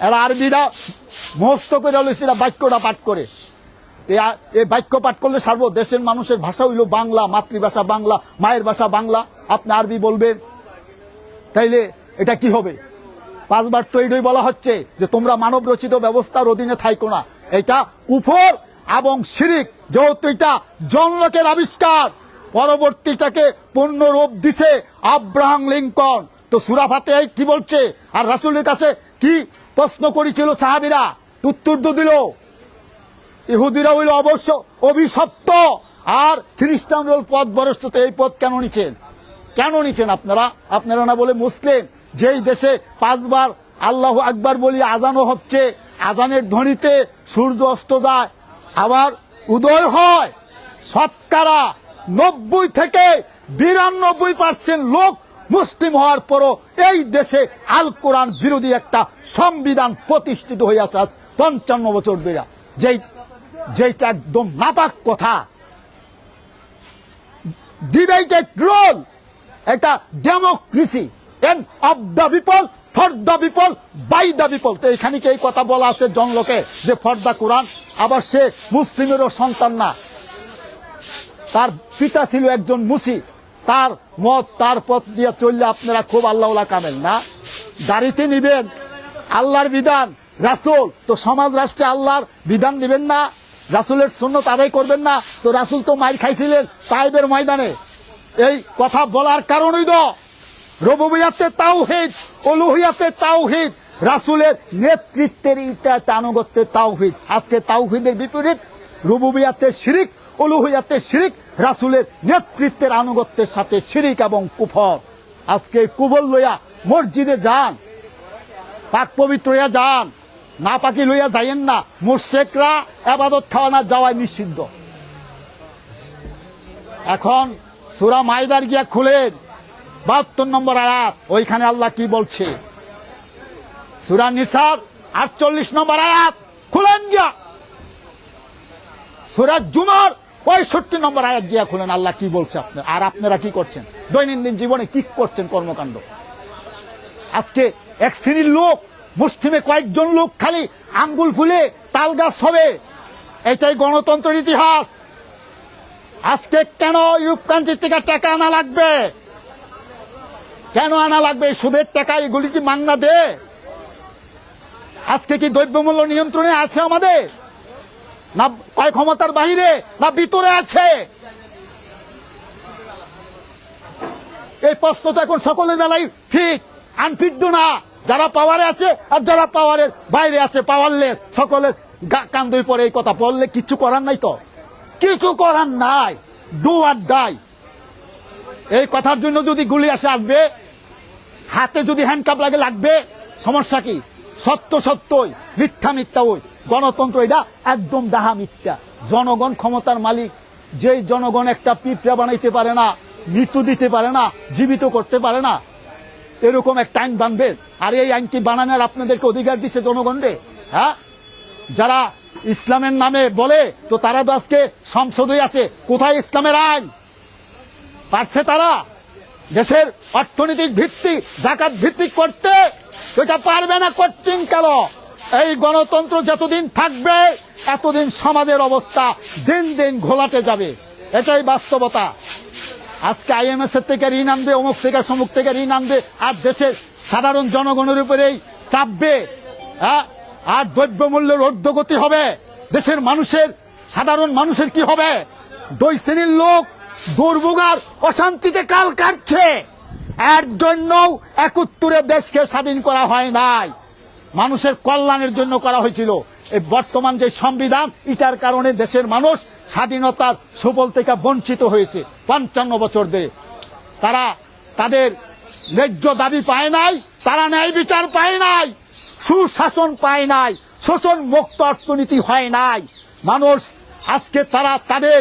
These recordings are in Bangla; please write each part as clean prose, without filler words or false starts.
এরা আরবিরা মুখস্থ করে লইছিল বাক্যটা পাঠ করে। এই বাক্য পাঠ করলে সার্ব দেশের মানুষের ভাষা হইল বাংলা, মাতৃভাষা বাংলা, মায়ের ভাষা বাংলা। আপনি আরবি বলবেন, তাইলে এটা কি হবে? 5 বার তো এটাই বলা হচ্ছে যে তোমরা মানব রচিত ব্যবস্থার অধীনে থাইকো না। এটা কুফর এবং শিরিক। যেহেতু এটা জন লকের আবিষ্কার, পরবর্তীটাকে পূর্ণ রূপ দিছে আব্রাহাম লিঙ্কন। তো সূরা ফাতিহায় কি বলছে? আর রাসূলের কাছে কি প্রশ্ন করেছিল সাহাবীরা? উত্তর দিল ইহুদিরা হইল অবশ্য অভিশপ্ত, আর খ্রিস্টানরা পথ ভ্রষ্ট। এই পথ কেন নিচ্ছেন? কেন নিচ্ছেন আপনারা? আপনারা না বলে মুসলিম, যেই দেশে 5 বার আল্লাহু আকবার বলি আজানও হচ্ছে, আজানের ধ্বনিতে সূর্য অস্ত যায় আবার উদয় হয়। শতকরা 90 থেকে 92% লোক মুসলিম হওয়ার পরও এই দেশে আল কোরআন বিরোধী একটা সংবিধান প্রতিষ্ঠিত হয়ে আছে আজ 55 বছর ধরে, যেইটা একদম নাপাক কথা। ডিবেটেড রোল, একটা democracy and of the people, for the people, by the people. তো এখানে কি এই কথা বলা আছে জন লোকে যে ফর দ্য কোরআন? আবার সে মুসলিমেরও সন্তান না, তার পিতা ছিল একজন মুসি, তার মত তার পথ দিয়ে চললে আপনারা খুব আল্লাহওয়ালা কামেল না? দাড়িতে নিবেন আল্লাহর বিধান, রাসূল তো সমাজ রাষ্ট্রে আল্লাহর বিধান দিবেন না, রাসূলের সুন্নাত আদায় করবেন না। তো রাসূল তো মাইর খাইছিলেন তাইবের ময়দানে। এই কথা বলার কারণই তো রুবুবিয়্যাতে তাওহীদ, উলুহিয়্যাতে তাওহীদ, রাসূলের নেতৃত্বের ইতাআত আনুগত্যে তাওহীদ। আজকে তাওহীদের বিপরীত রুবুবিয়্যাতে শিরিক, উলুহিয়্যাতে শিরিক, রাসূলের নেতৃত্বের আনুগত্যের সাথে শিরিক এবং কুফর। আজকে কুফর লইয়া মসজিদে যান, পাক পবিত্র হইয়া যান, না পাকি লইয়া যাইয়েন না। মুশরিকরা ইবাদত খাওয়ানা যাওয়ায় নিষিদ্ধ। এখন সূরা মাইদার গিয়া খুলেন 72 নম্বর আয়াত, ওইখানে আল্লাহ কি বলছে? সূরা নিসার 48 নম্বর আয়াত খুলেন গিয়া। সূরা জুমার 65 নম্বর আয়াত গিয়া খুলেন, আল্লাহ কি বলছে আপনার। আর আপনারা কি করছেন দৈনন্দিন জীবনে? কি করছেন কর্মকাণ্ড? আজকে এক শ্রেণীর লোক, মুসলিমে কয়েকজন লোক খালি আঙ্গুল ফুলে তাল গাছ হবে, এটাই গণতন্ত্রের ইতিহাস। আজকে কেন ইউরোপ কান্ট্রি থেকে টাকা আনা লাগবে? কেন আনা লাগবে? সুদের টাকা এগুলি কি মাংনা দে? আজকে কি দ্রব্যমূল্য নিয়ন্ত্রণে আছে আমাদের, না কয় ক্ষমতার বাহিরে, না ভিতরে আছে? এই প্রশ্ন তো এখন সকলের বেলায় ফিট আনফিট না। যারা পাওয়ারে আছে আর যারা পাওয়ারের বাইরে আছে, পাওয়ারলেস, সকলের কান্দই পরে এই কথা বললে কিছু করার নাই। তো কিছু করার নাই, ডু আর ডাই। এই কথার জন্য যদি গুলি আসে আসবে, হাতে যদি হ্যান্ডকাপ লাগে লাগবে, সমস্যা কি? সত্য সত্যই, মিথ্যা মিথ্যা। ওই গণতন্ত্র এটা একদম ডাহা মিথ্যা। জনগণ ক্ষমতার মালিক। যেই জনগণ একটা পিঁপড়া বানাইতে পারে না, মৃত্যু দিতে পারে না, জীবিত করতে পারে না, এরকম একটা আইন বানবেন? আর এই আইনটি বানানোর আপনাদেরকে অধিকার দিচ্ছে জনগণ রে? হ্যাঁ, যারা ইসলামের নামে বলে, তো তারা তো আজকে সংসদে আছে। কোথায় ইসলামের আইন? পারছে তারা দেশের অর্থনৈতিক ভিত্তি জাকাত ভিত্তিক করতে? এটা পারবে না কঠিন কাল। এই গণতন্ত্র যতদিন থাকবে এতদিন সমাজের অবস্থা দিন দিন ঘোলাটে যাবে। এটাই বাস্তবতা। আজকে IMF এর থেকে ঋণ আনবে, অমুক থেকে সমুক থেকে ঋণ আনবে, আর দেশের সাধারণ জনগণের উপরেই চাপবে। হ্যাঁ, আর দ্রব্যমূল্যের ঊর্ধ্বগতি হবে। দেশের মানুষের, সাধারণ মানুষের কি হবে? 2 শ্রেণীর লোক দুর্ভোগার অশান্তিতে কাল কাটছে। এর জন্য 71 দেশকে স্বাধীন করা হয় নাই, মানুষের কল্যাণের জন্য করা হয়েছিল। এই বর্তমান যে সংবিধান, এটার কারণে দেশের মানুষ স্বাধীনতার সুফল থেকে বঞ্চিত হয়েছে 55 বছর ধরে। তারা তাদের ন্যায্য দাবি পায় নাই, তারা ন্যায় বিচার পায় নাই, সুশাসন পায় নাই, শোষণ মুক্ত অর্থনীতি হয় নাই। মানুষ আজকে তারা তাদের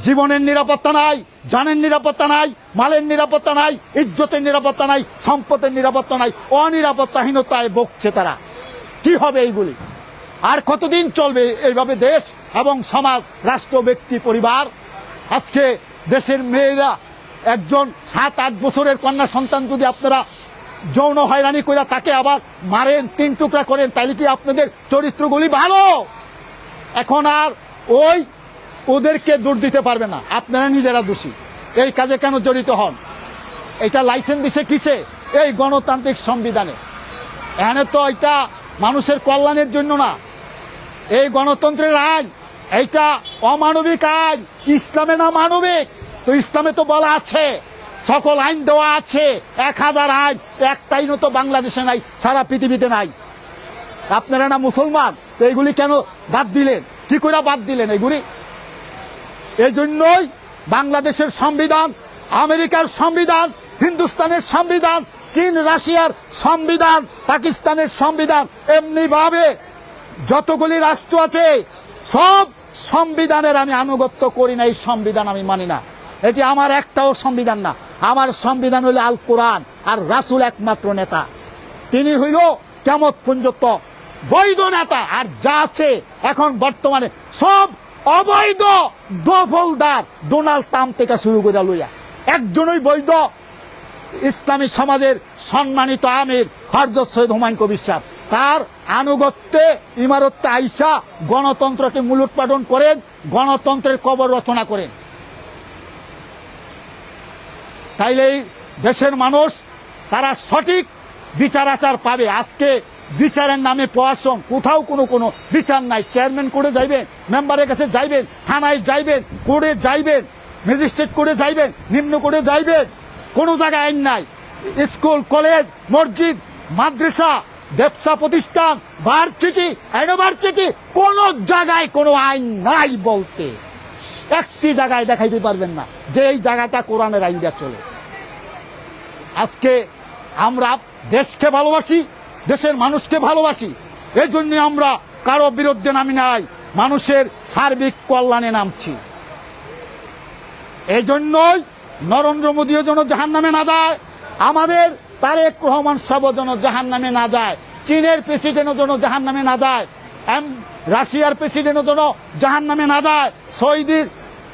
জীবনের নিরাপত্তা নাই, জানের নিরাপত্তা নাই, মালের নিরাপত্তা নাই, ইজ্জতের নিরাপত্তা নাই, সম্পদের নিরাপত্তা নাই, অনিরাপত্তাহীনতায় ভুগছে তারা। কি হবে এইগুলি? আর কতদিন চলবে এইভাবে দেশ এবং সমাজ, রাষ্ট্র, ব্যক্তি, পরিবার? আজকে দেশের মেয়েরা, একজন 7-8 বছরের কন্যা সন্তান যদি আপনারা যৌন হয়রানি করে তাকে আবার মারেন, 3 টুকরা করেন, তাইলে কি আপনাদের চরিত্রগুলি ভালো? এখন আর ওদেরকে দূর দিতে পারবে না, আপনারা নিজেরা দোষী। এই কাজে কেন জড়িত হন? এটা লাইসেন্স দিছে কিসে? এই গণতান্ত্রিক সংবিধানে। এখানে তো এটা মানুষের কল্যাণের জন্য না, এই গণতন্ত্রের আইন এইটা অমানবিক আইন। ইসলামে না মানবিক? তো ইসলামে তো বলা আছে, সকল আইন দেওয়া আছে, 1000 আইন, একটা আইনও তো বাংলাদেশে নাই, সারা পৃথিবীতে নাই। আপনারা না মুসলমান, তো এইগুলি কেন বাদ দিলেন? কি করে বাদ দিলেন এইগুলি? এই জন্যই বাংলাদেশের সংবিধান, আমেরিকার সংবিধান, হিন্দুস্তানের সংবিধান, চীন রাশিয়ার সংবিধান, পাকিস্তানের সংবিধান, এমনি ভাবে যতগুলি রাষ্ট্র আছে সব সংবিধানের আমি আনুগত্য করি না, এই সংবিধান আমি মানি না। এটি আমার একটাও সংবিধান না। আমার সংবিধান হইল আল কোরআন, আর রাসূল একমাত্র নেতা, তিনি হইল কিয়ামত পর্যন্ত বৈধ নেতা। আর যা আছে এখন বর্তমানে সব অবৈধ দখলদার, ডোনাল্ড ট্রাম্প থেকে শুরু করে লইয়া একজনই বৈধ। ইসলামী সমাজের সম্মানিত আমির হযরত সৈয়দ হুমায়ুন কবির সাহেব, তার আনুগত্যে ইমারতে আইসা গণতন্ত্রকে মূলোৎপাটন করেন, গণতন্ত্রের কবর রচনা করেন। তাইলে দেশের মানুষ তারা সঠিক বিচার আচার পাবে। আজকে বিচারের নামে প্রশাসন, কোথাও কোনো বিচার নাই। চেয়ারম্যান কোর্টে যাইবেন, মেম্বারের কাছে যাইবেন, থানায় যাইবেন, কোর্টে যাইবেন, ম্যাজিস্ট্রেট কোর্টে যাইবেন, নিম্ন কোর্টে যাইবেন, কোনো জায়গায় আইন নাই। স্কুল, কলেজ, মসজিদ, মাদ্রাসা, ব্যবসা প্রতিষ্ঠান, ভার্সিটি, ইউনিভার্সিটি, কোন জায়গায় কোনো আইন নাই বলতে একটি জায়গায় দেখাইতে পারবেন না যে এই জায়গাটা কোরআনের আইন দিয়ে চলে। আজকে আমরা দেশকে ভালোবাসি, দেশের মানুষকে ভালোবাসি, এই জন্য আমরা কারো বিরুদ্ধে নামি নাই, মানুষের সার্বিক কল্যাণে নামছি। এই জন্যই নরেন্দ্র মোদীও যেন জাহান্নামে না যায়, আমাদের তারেক রহমান সাহেব যেন জাহান্নামে না যায়, চীনের প্রেসিডেন্টও যেন জাহান্নামে না যায়, রাশিয়ার প্রেসিডেন্টও যেন জাহান্নামে না যায়, সৌদির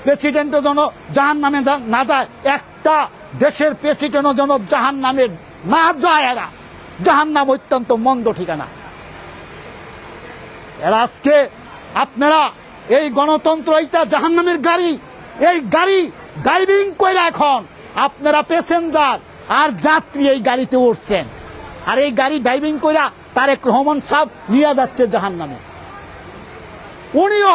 প্রেসিডেন্টও যেন জাহান্নামে না যায়, একটা দেশের প্রেসিডেন্টও যেন জাহান্নামে না যায়। এরা জাহান্নাম অত্যন্ত মন্দ ঠিকানা। এরা আজকে আপনারা এই গণতন্ত্র, এইটা জাহান্নামের গাড়ি, এই গাড়ি ড্রাইভিং করে এখন আপনারা প্যাসেঞ্জার আর যাত্রী এই গাড়িতে উঠছেন, আর এই গাড়ি ড্রাইভিং করে তারেক রহমান সাহেব নিয়ে যাচ্ছে জাহান্নামে। উনিও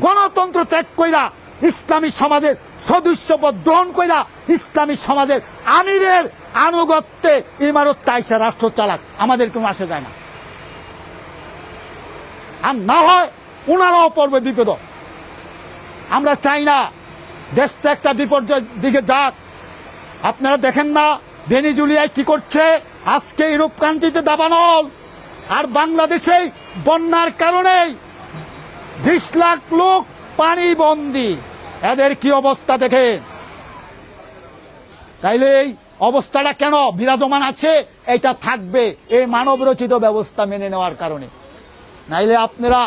গণতন্ত্র ত্যাগ কইরা ইসলামী সমাজের সদস্যপদ গ্রহণ কইরা ইসলামী সমাজের আমিরের আনুগত্যে ইমারত তাইসা রাষ্ট্র চালাক, আমাদের কোনো আসে যায় না। আর না হয় ওনারাও পড়বে বিপদ। আমরা চাই না দেশটা একটা বিপর্যয়ের দিকে যাক। আপনারা দেখেন না ভেনেজুয়েলায় কি করছে, আজকে ইউরোপ কান্ট্রিতে দাবানল, আর বাংলাদেশে বন্যার কারণে 20 লাখ লোক পানি বন্দী। এদের কি অবস্থা দেখেন। তাইলে এই অবস্থাটা কেন বিরাজমান আছে? এটা থাকবে এই মানব রচিত ব্যবস্থা মেনে নেওয়ার কারণে। নাইলে আপনারা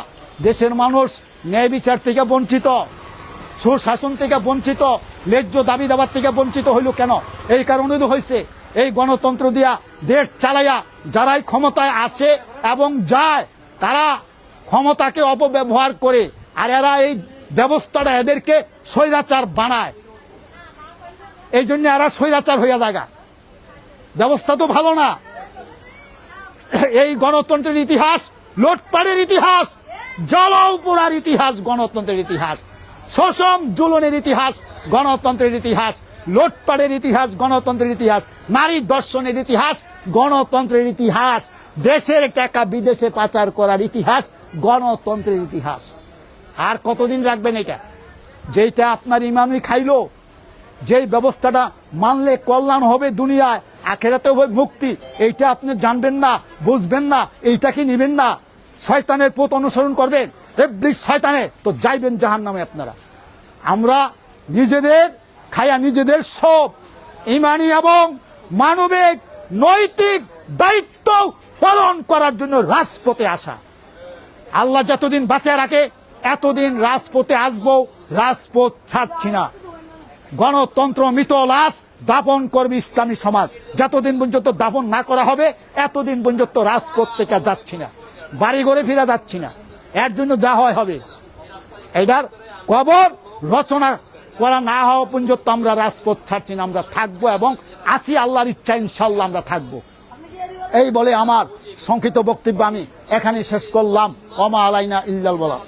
দেশের মানুষ ন্যায় বিচার থেকে বঞ্চিত, সুশাসন থেকে বঞ্চিত, ন্যায্য দাবি দাবার থেকে বঞ্চিত হইল কেন? এই কারণে তো হয়েছে এই গণতন্ত্র দিয়া দেশ চালাইয়া যারাই ক্ষমতায় আসে এবং যায়, তারা ক্ষমতাকে অপব্যবহার করে, আর এরা এই ব্যবস্থাটা এদেরকে স্বৈরাচার বানায়। এই জন্য এরা স্বৈরাচার হইয়া জায়গা। ব্যবস্থা তো ভালো না। এই গণতন্ত্রের ইতিহাস লুটপাটের ইতিহাস, জ্বালাও পোড়ার ইতিহাস গণতন্ত্রের ইতিহাস, শোষণ জুলনের ইতিহাস গণতন্ত্রের ইতিহাস, লুটপাটের ইতিহাস গণতন্ত্রের ইতিহাস, নারী দর্শনের ইতিহাস গণতন্ত্রের ইতিহাস, দেশের টাকা বিদেশে পাচার করার ইতিহাস গণতন্ত্রের ইতিহাস। আর কতদিন রাখবেন এটা? যেটা আপনার ইমামই খাইলো, যেই ব্যবস্থাটা মানলে কল্যাণ হবে দুনিয়ায়, আখেরাতেও হবে মুক্তি, এইটা আপনি জানবেন না, বুঝবেন না, এইটা কি নিবেন না, শয়তানের পথ অনুসরণ করবেন, ইবলিস শয়তানে, তো যাইবেন জাহান্নামে আপনারা। আমরা নিজেদের খায়া নিজেদের সব ইমানি এবং মানবিক নৈতিক দায়িত্ব পালন করার জন্য রাজপথে আসা। আল্লাহ যতদিন বাঁচিয়ে রাখে এতদিন রাজপথে আসবো, রাজপথ ছাড়ছি না। গণতন্ত্র মৃত লাশ দাপন করবে ইসলামী সমাজ। যতদিন পর্যন্ত দাপন না করা হবে এতদিন পর্যন্ত রাজপথ থেকে যাচ্ছি না, বাড়ি ঘরে ফিরে যাচ্ছি না। এর জন্য যা হয় হবে। এটার কবর রচনা করা না হওয়া পর্যন্ত আমরা রাজপথ ছাড়ছি না, আমরা থাকবো এবং আছি আল্লাহর ইচ্ছা, ইনশাল্লাহ আমরা থাকবো। এই বলে আমার সংক্ষিপ্ত বক্তব্য আমি এখানে শেষ করলাম। ওমা আলাইনা ইল্লাল বালাগ।